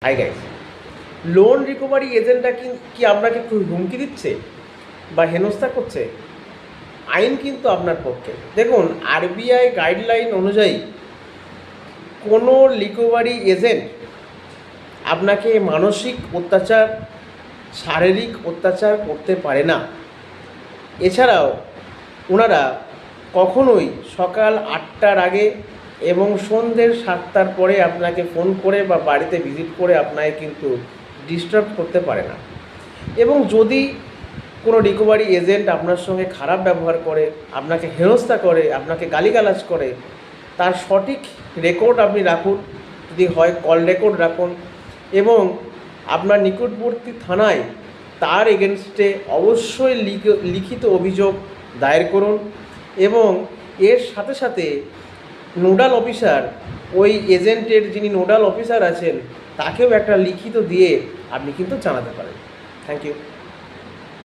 Hi guys, loan recovery এজেন্টটা কি আপনাকে হুমকি দিচ্ছে বা হেনস্থা করছে? আইন কিন্তু আপনার পক্ষে। দেখুন, আরবিআই গাইডলাইন অনুযায়ী কোনো রিকভারি এজেন্ট আপনাকে মানসিক অত্যাচার, শারীরিক অত্যাচার করতে পারে না। এছাড়াও ওনারা কখনোই সকাল 8টার আগে এবং সন্ধ্যে 7টার পরে আপনাকে ফোন করে বা বাড়িতে ভিজিট করে আপনাকে কিন্তু ডিস্টার্ব করতে পারে না। এবং যদি কোনো রিকভারি এজেন্ট আপনার সঙ্গে খারাপ ব্যবহার করে, আপনাকে হেনস্থা করে, আপনাকে গালিগালাজ করে, তার সঠিক রেকর্ড আপনি রাখুন। যদি হয় কল রেকর্ড রাখুন এবং আপনার নিকটবর্তী থানায় তার এগেনস্টে অবশ্যই লিখিত অভিযোগ দায়ের করুন। এবং এর সাথে সাথে নোডাল অফিসার, ওই এজেন্টের যিনি নোডাল অফিসার আছেন, তাকেও একটা লিখিত দিয়ে আপনি কিন্তু জানাতে পারেন। Thank you.